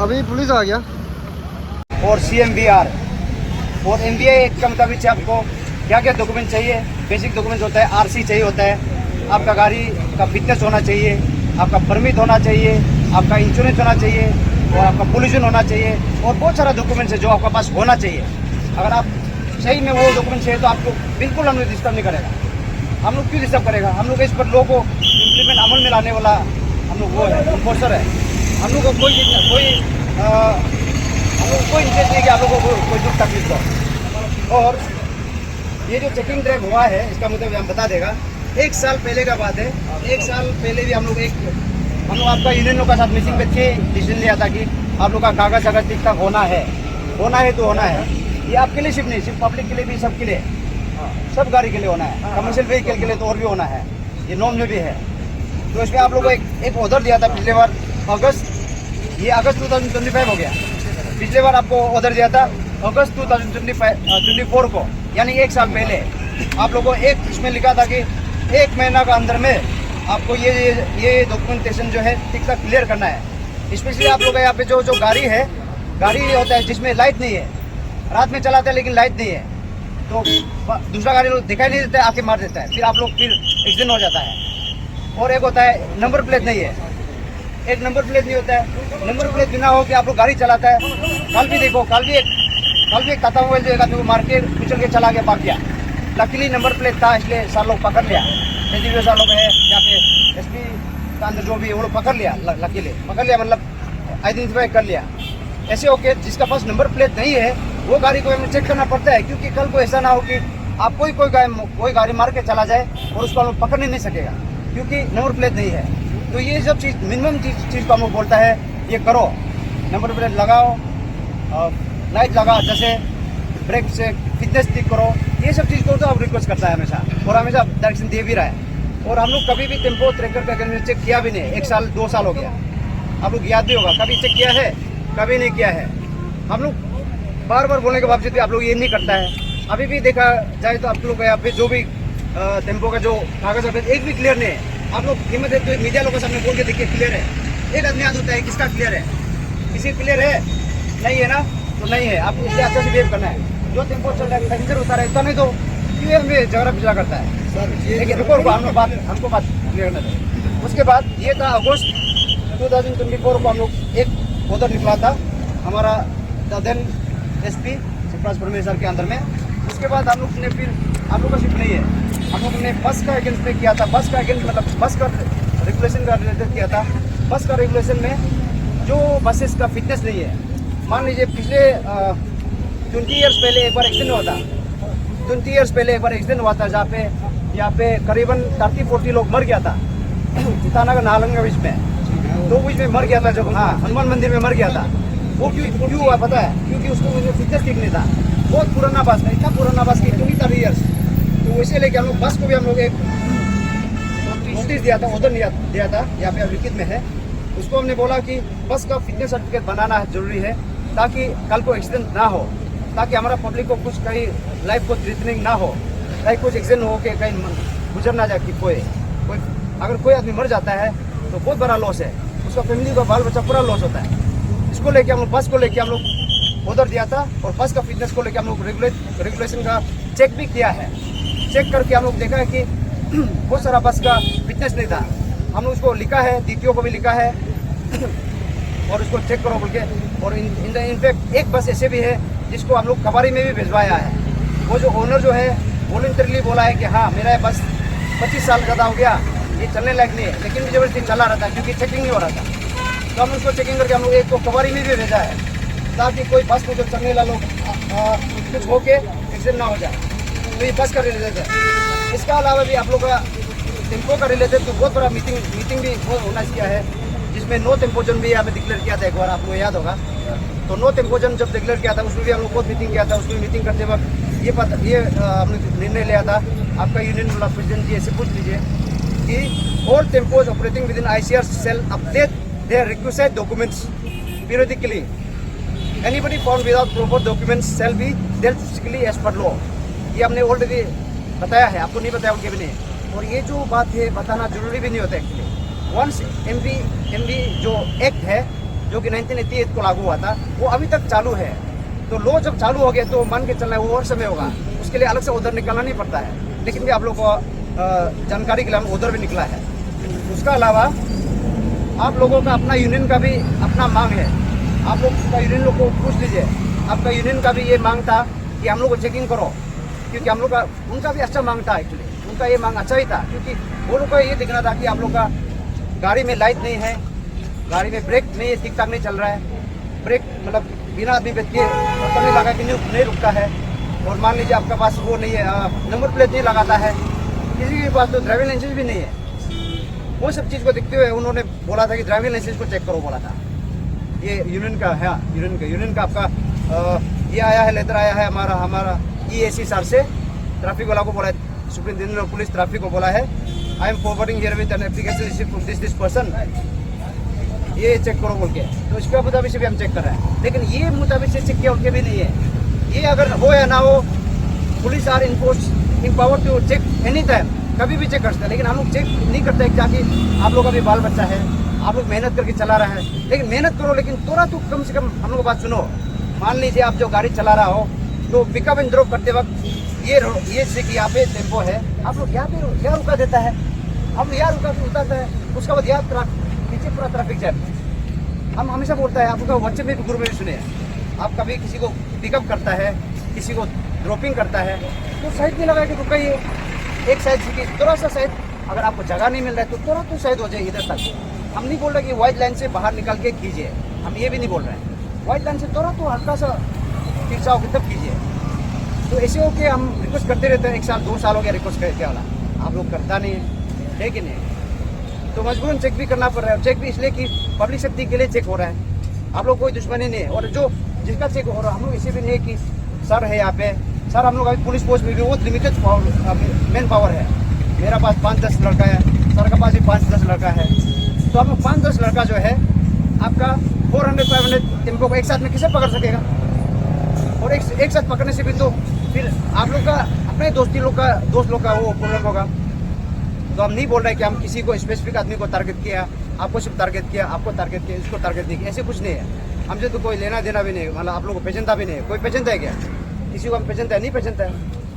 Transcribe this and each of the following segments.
अभी पुलिस आ गया। और CMVR और MBI एक्ट का मुताबिक आपको क्या क्या डॉक्यूमेंट चाहिए। बेसिक डॉक्यूमेंट होता है RC चाहिए होता है, आपका गाड़ी का फिटनेस होना चाहिए, आपका परमिट होना चाहिए, आपका इंश्योरेंस होना चाहिए और आपका पोल्यूशन होना चाहिए और बहुत सारा डॉक्यूमेंट्स है जो आपके पास होना चाहिए। अगर आप सही में वो डॉक्यूमेंट चाहिए तो आपको बिल्कुल हम लोग डिस्टर्ब नहीं करेगा। हम लोग क्यों डिस्टर्ब करेगा? हम लोग इस पर लोगों को इम्प्लीमेंट अमल में लाने वाला हम लोग वो है, इन्फोर्सर है। हम लोग को कोई इंटरेस्ट नहीं कि आप लोगों को कोई दुख तकलीफ हो। और ये जो चेकिंग ड्राइव हुआ है इसका मतलब हम बता देगा, 1 साल पहले का बात है। 1 साल पहले भी हम लोग आपका यूनियन लोग का साथ मीटिंग पे डिसीजन लिया था कि आप लोग का कागज अगर ठीक ठाक होना है तो होना है। ये आपके लिए सिर्फ नहीं, सिर्फ पब्लिक के लिए भी, सबके लिए, सब गाड़ी के लिए होना है। कमर्शियल व्हीकल के लिए तो और भी होना है, ये नॉर्म में भी है। तो इसमें आप लोग को एक ऑर्डर दिया था पिछले बार अगस्त, ये अगस्त 2025 हो गया। पिछले बार आपको ऑर्डर दिया था अगस्त 2024 को, यानी 1 साल पहले। आप लोगों को इसमें लिखा था कि 1 महीना का अंदर में आपको ये डॉक्यूमेंटेशन जो है ठीक ठाक क्लियर करना है। स्पेशली आप लोग यहाँ पे जो गाड़ी होता है जिसमें लाइट नहीं है, रात में चलाते हैं लेकिन लाइट नहीं है, तो दूसरा गाड़ी लोग दिखाई नहीं देता है, आके मार देता है, फिर आप लोग एक्सीडेंट हो जाता है। और एक होता है नंबर प्लेट नहीं है, एक नंबर प्लेट नहीं होता है। नंबर प्लेट बिना हो कि आप लोग गाड़ी चलाता है। कल भी देखो, कल भी एक टाटा मोबाइल जो एक आदमी को मार के पिछल के चला के भाग गया। लकीली नंबर प्लेट था, इसलिए सारे लोग पकड़ लिया। सारे लोग है यहाँ पे SP का अंदर जो भी वो लोग पकड़ लिया, लकीली पकड़ लिया, मतलब आइडेंटिफाई कर लिया। ऐसे होके जिसका पास नंबर प्लेट नहीं है वो गाड़ी को हमें चेक करना पड़ता है, क्योंकि कल को ऐसा ना हो कि आप कोई गाड़ी मार के चला जाए और उसको हम लोग पकड़ नहीं सकेगा क्योंकि नंबर प्लेट नहीं है। तो ये सब चीज़ मिनिमम चीज़ को हम लोग बोलता है, ये करो, नंबर प्लेट लगाओ, लाइट लगाओ, जैसे ब्रेक से फिटनेस ठीक करो, ये सब चीज़ को तो आप रिक्वेस्ट करता है हमेशा, और हमेशा डायरेक्शन दे भी रहा है। और हम लोग कभी भी टेम्पो ट्रैकर का चेक किया भी नहीं, 1 साल 2 साल हो गया। आप लोग याद भी होगा, कभी चेक किया है, कभी नहीं किया है। हम लोग बार बार बोलने के बावजूद भी आप लोग ये नहीं करता है। अभी भी देखा जाए तो आप लोग यहाँ पे जो भी टेम्पो का जो कागज है एक भी क्लियर नहीं है। आप लोग हिम्मत है तो मीडिया लोगों के सामने बोल के देखिए क्लियर है। एक आदमी याद होता है किसका क्लियर है, किसी क्लियर है, नहीं है ना, तो नहीं है। आपको इससे अच्छा से बिहेव करना है। जो टेम्पो चल रहा है पैसेंजर उतारा है, इतना नहीं तो क्यों हमें झगड़ा पिछड़ा करता है। लेकिन रुको हमको बात क्लियर करना चाहिए। उसके बाद ये था अगस्त 2024 को हम लोग एक ऑर्डर निकला था हमारा देन SP शिवराज परमेश्वर के अंदर में। उसके बाद हम लोग ने फिर हम लोग का शिफ्ट नहीं है, हम लोग ने बस का अगेंस्ट पे किया था। बस का अगेंस्ट मतलब बस का रेगुलेशन का रिलेटेड किया था। बस का रेगुलेशन में जो बसेस का फिटनेस नहीं है, मान लीजिए पिछले 20 ईयर्स पहले एक बार एक्सीडेंट हुआ था, 20 ईयर्स पहले एक बार एक्सीडेंट हुआ था जहाँ पे यहाँ पे करीबन 30-40 लोग मर गया था ईटानगर नालंदा बीच में। तो बीच में मर गया था जब, हाँ, हनुमान मंदिर में मर गया था। वो क्यों हुआ पता है? क्योंकि उसको मुझे फिटनेस ठीक नहीं था। बहुत पुराना बस था, इतना पुराना बस की 20 ईयर्स। तो इसे लेके हम लोग बस को भी हम लोग एक नोटिस दिया था, ऑर्डर दिया था, यहाँ पे लिखित में है। उसको हमने बोला कि बस का फिटनेस सर्टिफिकेट बनाना जरूरी है ताकि कल को एक्सीडेंट ना हो, ताकि हमारा पब्लिक को कुछ कहीं लाइफ को थ्रेटनिंग ना हो, कहीं कुछ एक्सीडेंट हो के कहीं गुजर ना जाए कि कोई अगर कोई आदमी मर जाता है तो बहुत बड़ा लॉस है, उसका फैमिली का बाल बच्चा पूरा लॉस होता है। इसको लेके हम लोग बस को लेके हम लोग ऑर्डर दिया था और बस का फिटनेस को लेके हम लोग रेगुलेशन का चेक भी किया है। चेक करके हम लोग देखा है कि बहुत सारा बस का फिटनेस नहीं था। हम लोग उसको लिखा है, DTO को भी लिखा है और उसको चेक करो बोल के। और इनफैक्ट एक बस ऐसे भी है जिसको हम लोग कबाड़ी में भी भिजवाया है। वो जो ओनर जो है वॉलंटरली बोला है कि हाँ मेरा बस 25 साल ज़्यादा हो गया, ये चलने लायक नहीं है, लेकिन भी जबरदस्ती चला रहा था क्योंकि चेकिंग नहीं हो रहा था। तो हम उसको चेकिंग करके हम लोग एक को कबाड़ी में भी भेजा है ताकि कोई बस में जो चलने वाला लोग कुछ होके एक्सीडेंट ना हो जाए। तो ये बस का रिलेटेड है। इसका अलावा भी आप लोग का टेम्पो का रिलेटेड तो बहुत बड़ा मीटिंग भी होना किया है, जिसमें नो टेम्पो जोन भी यहाँ पे डिक्लेयर किया था एक बार, आपको याद होगा। तो नो टेम्पो जोन जब डिक्लेयर किया था उसमें भी हम लोग बहुत मीटिंग किया था। उसमें मीटिंग करते वक्त ये हमने निर्णय लिया था, आपका यूनियन वाला प्रेसिडेंट जी ऐसे पूछ लीजिए कि all tempos operating within ICR cell update their requisite documents periodically. Anybody found without proper documents shall be dealt strictly as per law. ये हमने ऑलरेडी बताया है, आपको नहीं बताया उनके भी नहीं। और ये जो बात है बताना जरूरी भी नहीं होता एक्चुअली, वंस एमवी जो एक्ट है जो कि 1988 को लागू हुआ था, वो अभी तक चालू है। तो लॉ जब चालू हो गया तो मान के चलना है वो और समय होगा, उसके लिए अलग से ऑर्डर निकालना नहीं पड़ता है। लेकिन भी आप लोग को जानकारी के लिए हम ऑर्डर भी निकला है। उसका अलावा आप लोगों का अपना यूनियन का भी अपना मांग है, आप लोग का यूनियन लोग को पूछ लीजिए। आपका यूनियन का भी ये मांग था कि हम लोग को चेकिंग करो, क्योंकि हम लोग का उनका भी अच्छा मांग था। एक्चुअली उनका ये मांग अच्छा ही था, क्योंकि वो लोग का ये दिखना था कि आप लोग का गाड़ी में लाइट नहीं है, गाड़ी में ब्रेक नहीं है, ठीक ठाक नहीं चल रहा है, ब्रेक मतलब बिना आदमी बैठ के करने लगा कि नहीं रुकता है। और मान लीजिए आपका पास वो नहीं है, नंबर प्लेट नहीं लगाता है, किसी के पास तो ड्राइविंग लाइसेंस भी नहीं है। वो सब चीज़ को देखते हुए उन्होंने बोला था कि ड्राइविंग लाइसेंस को चेक करो, बोला था। ये यूनियन का है, यूनियन का आपका ये आया है, लेटर आया है हमारा EAC सर से, ट्रैफिक वाला को बोला है, सुप्रिंटेंडेंट पुलिस ट्रैफिक को बोला है, I am forwarding here with an application received from this person, ये चेक करो बोल के। तो इसके मुताबिक से भी हम चेक कर रहे हैं, लेकिन ये मुताबिक से चेक किया उनके भी नहीं है। ये अगर हो या ना हो, police are empowered to check any time, कभी भी चेक कर सकते हैं। लेकिन हम लोग चेक नहीं करते हैं, ताकि आप लोग का भी बाल बच्चा है, आप लोग मेहनत करके चला रहा है, लेकिन मेहनत करो, लेकिन थोड़ा तो कम से कम हम लोग की बात सुनो। मान लीजिए आप जो गाड़ी चला रहा हो तो पिकअप एंड ड्रॉप करते वक्त ये जैसे कि यहाँ पे टेम्पो है, आप लोग यहाँ पे यहाँ रुका देता है, हम यहाँ रुका के उतारता है, उसके बाद यहाँ पीछे पूरा ट्रैफिक जैम। हम हमेशा बोलता है, आपका व्हाट्सएप में ग्रुप में सुने, आप कभी किसी को पिकअप करता है, किसी को ड्रॉपिंग करता है, तो साइड में लगा के रुकाइए। एक साइड से थोड़ा सा साइड, अगर आपको जगह नहीं मिल रहा है तो थोड़ा तो साइड हो जाए इधर तक। हम नहीं बोल रहे कि वाइट लाइन से बाहर निकल के कीजिए, हम ये भी नहीं बोल रहे हैं। वाइट लाइन से थोड़ा तो हल्का सा तिरछा होकर तब कीजिए। तो ऐसे हो के हम रिक्वेस्ट करते रहते हैं, 1 साल 2 साल हो गया रिक्वेस्ट करके वाला, आप लोग करता नहीं है कि नहीं। तो मजबूरन चेक भी करना पड़ रहा है। चेक भी इसलिए कि पब्लिक सेफ्टी के लिए चेक हो रहा है, आप लोग कोई दुश्मनी नहीं है। और जो जिसका चेक हो रहा है, हम लोग इसे भी नहीं कि सर है यहाँ पे, सर हम लोग अभी पुलिस फोर्स में भी बहुत लिमिटेड मैन पावर है। मेरा पास 5-10 लड़का है, सर का पास भी 5-10 लड़का है। तो हम लोग 5-10 लड़का जो है आपका 400-500 टेम्पो को एक साथ में किसे पकड़ सकेगा। और एक साथ पकड़ने से भी तो फिर आप लोग का अपने दोस्त लोग का वो प्रॉब्लम होगा। तो हम नहीं बोल रहे कि हम किसी को स्पेसिफिक आदमी को टारगेट किया, आपको सिर्फ टारगेट किया, आपको टारगेट किया, इसको टारगेट नहीं किया, ऐसे कुछ नहीं है। हमसे तो कोई लेना देना भी नहीं है, मतलब आप लोगों को पहचानता भी नहीं है। कोई पहचानता है क्या? किसी को हम पहचानता है? नहीं पहचानता है।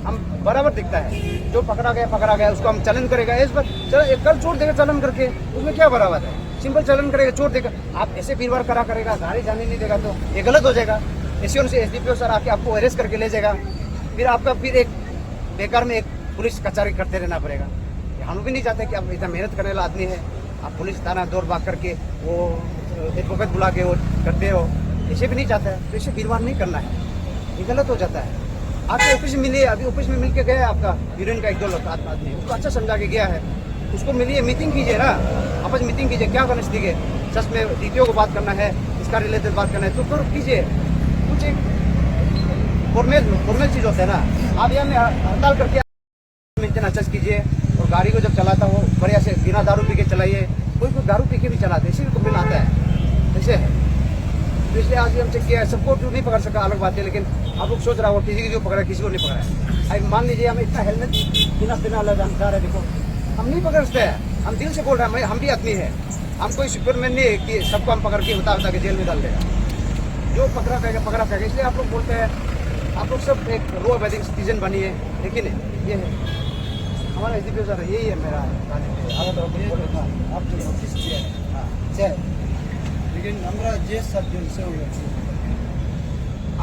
हम बराबर दिखता है, जो पकड़ा गया उसको हम चलन करेगा। इस पर चलो एक कल छोड़ देगा चलन करके, उसमें क्या बराबर है? सिंपल चलन करेगा, छोड़ देगा। आप ऐसे फिर बार करेगा, गाड़ी जाने नहीं देगा तो ये गलत हो जाएगा। ऐसे से SDPO सर आके आपको अरेस्ट करके ले जाएगा, फिर आपका फिर एक बेकार में एक पुलिस कचहरी करते रहना पड़ेगा। हम भी नहीं चाहते कि आप इतना मेहनत करने वाला आदमी है, आप पुलिस थाना दौड़ भाग करके वो एडवोकेट बुला के वो करते हो, ऐसे भी नहीं चाहता है। तो ऐसे भीड़ नहीं करना है, ये गलत हो जाता है। आपको ऑफिस में मिलिए, अभी ऑफिस में मिल के गया आपका यूनियन का 1-2 आदमी, उसको अच्छा समझा के गया है, उसको मिलिए, मीटिंग कीजिए ना, आपस में मीटिंग कीजिए। क्या करना चाहिए? सच में DTO को बात करना है, इसका रिलेटेड बात करना है तो करो, कीजिए। कुछ एक फॉर्मल चीज़ होता है ना। आप यहाँ में हड़ताल करके मेंटेनेंस कीजिए, और गाड़ी को जब चलाता हो बढ़िया से बिना दारू पी के चलाइए। कोई दारू पी के भी चलाते हैं, इसी को कंप्लेन आता है, ऐसे है। तो इसलिए आज हम चेक किया है, सबको जो नहीं पकड़ सका अलग बात है, लेकिन आप लोग सोच रहा हो किसी की जो पकड़ा किसी को नहीं पकड़ा है। अब मान लीजिए हम इतना हेलमेट बिना अलग हम जा रहे हैं, देखो हम नहीं पकड़ सकते हैं। हम दिल से बोल रहे हैं, हम भी आदमी है, हम कोई सुपरमैन नहीं है कि सबको हम पकड़ के उतार के जेल में डाल देगा। जो पकड़ा करेगा। इसलिए आप लोग बोलते हैं, आप लोग सब एक रो अबैडिंग सिटीजन बनिए, लेकिन ये है हमारा SDPO सर, यही है मेरा। आप जो नोटिस किया है, लेकिन हमारा जे सब से हुआ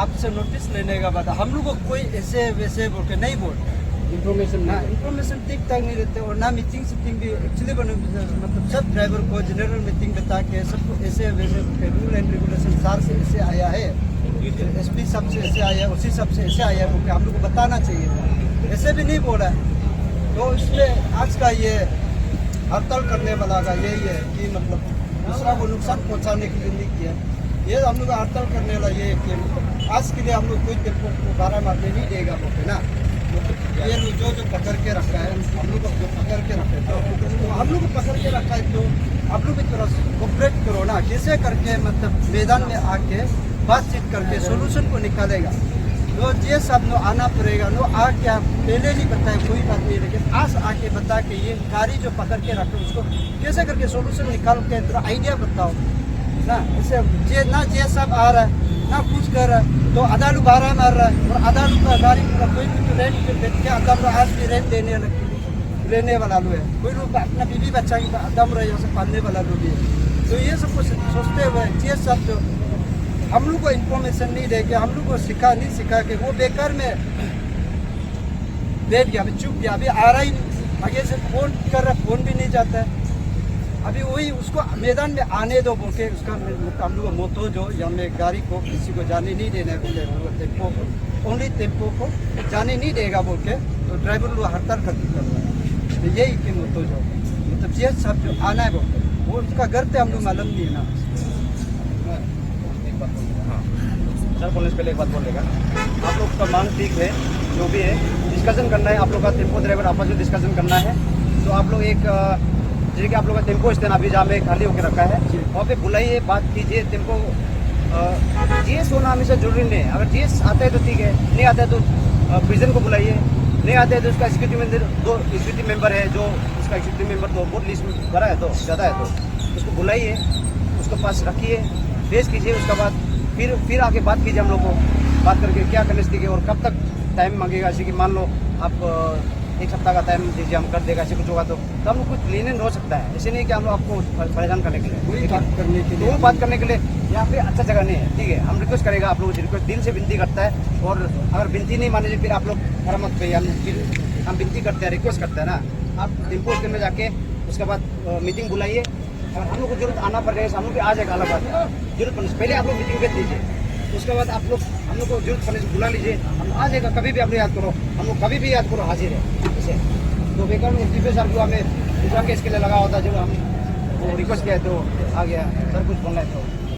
आपसे नोटिस लेने का बाद हम लोग को कोई ऐसे वैसे बोल के नहीं बोलते, इन्फॉर्मेशन ठीक ठाक नहीं रहते। और ना मीटिंग भी एक्चुअली मतलब सब ड्राइवर को जनरल मीटिंग बता के सबको ऐसे वैसे रूल एंड रेगुलेशन सार से ऐसे आया है, SP सब से ऐसे आया है, उसी सब से ऐसे आया है बोल के आप लोग को बताना चाहिए। ऐसे भी नहीं बोला है। तो इसलिए आज का ये हड़ताल करने वाला का यही है कि मतलब दूसरा को नुकसान पहुंचाने के लिए नहीं किया। ये हम लोग हड़ताल करने वाला ये है कि आज के लिए हम लोग कोई टेम्पो को 12 मारने नहीं देगा बोलते ना। ये जो पकड़ के रखा है, हम लोग को जो पकड़ के रखे तो हम लोग को पकड़ के रखा है, तो आप लोग भी थोड़ा कोऑपरेट करो ना। कैसे करके मतलब मैदान में आके बातचीत करके सोल्यूशन को निकालेगा। तो ये सब नो आना पड़ेगा। नो आके पहले नहीं बताए कोई बात नहीं, लेकिन आज आके बता के ये गाड़ी जो पकड़ के रखो उसको कैसे करके सोल्यूशन निकाल के थोड़ा आइडिया बताओ ना। इससे ये ना ये सब आ रहा है ना कुछ कर रहा है, तो अदालू 12 मार रहा है और अदालू का गाड़ी कोई भी रेंट पे बैठ के अदालू आज भी रेंट लेने वाला लोग है। कोई लोग अपना बीवी बच्चा की दम रहे उसे पालने वाला लोग भी है। तो ये सब कुछ सोचते हुए ये सब जो हम लोग को इन्फॉर्मेशन नहीं दे के हम लोग को सिखा के वो बेकार में बैठ गया, अभी चुप गया, अभी आ रहा ही नहीं, आगे से फोन कर रहा, फोन भी नहीं जाता है। अभी वही उसको मैदान में आने दो बोल के उसका हम लोग मोतो जो या में गाड़ी को किसी को जाने नहीं देना है, टेम्पो को ओनली टेम्पो को जाने नहीं देगा बोल के तो ड्राइवर लोग हड़ताल कर रहा है। तो यही कि मोतो जो मतलब ये सब जो आना है वो उसका घर पे हम लोग मालूम नहीं है ना। सर बोलने से पहले एक बात बोलेगा, आप लोग का मांग ठीक है, जो भी है डिस्कशन करना है, आप लोग का टेम्पो ड्राइवर आपस में डिस्कशन करना है। तो आप लोग एक जैसे कि आप लोग का टेम्पो स्टैंड अभी जहाँ में खाली होकर रखा है वहाँ पे बुलाइए, बात कीजिए। टेम्पो जीएस होना हमेशा जरूरी नहीं है, अगर जीएस आता है तो ठीक है, नहीं आता है तो प्रिजन को बुलाइए, नहीं आता है तो उसका एग्जीक्यूटिव मेंबर है जो उसका एग्जीक्यूटिव मेंबर तो बहुत लिस्ट में भरा है तो ज़्यादा है तो उसको बुलाइए, उसके पास रखिए, पेश कीजिए, उसके बाद फिर आके बात कीजिए, हम लोग को बात करके क्या करने से और कब तक टाइम मांगेगा। जैसे कि मान लो आप 1 सप्ताह का टाइम दीजिए, हम कर देगा, ऐसे कुछ होगा तो हम लोग कुछ लीनियंट हो सकता है। ऐसे नहीं कि हम लोग आपको परेशान करने के लिए वही बात करने के लिए वो बात करने के लिए यहाँ पे अच्छा जगह नहीं है, ठीक है। हम रिक्वेस्ट करेगा आप लोगों से, रिक्वेस्ट दिल से विनती करता है, और अगर विनती नहीं माने फिर आप लोग हरमत पे हम विनती करते हैं, रिक्वेस्ट करते हैं ना, आप टेम्पो स्टैंड में जाके उसके बाद मीटिंग बुलाइए। अगर हम लोग को जरूरत आना पड़ जाएगा, हम लोग आ जाएगा, अलग बात है। जरूरत पड़ने से पहले आप लोग मीटिंग भेज दीजिए, उसके बाद आप लोग हम लोग को जरूरत पड़ने से बुला लीजिए, हम आ जाएगा। कभी भी आप याद करो, हम लोग कभी भी याद करो, हाजिर है इसे। तो बेकार में जीपे सर को हमें दूसरा केस के लिए लगा होता, जब हम वो रिक्वेस्ट किया तो आ गया। सर कुछ बोलना है तो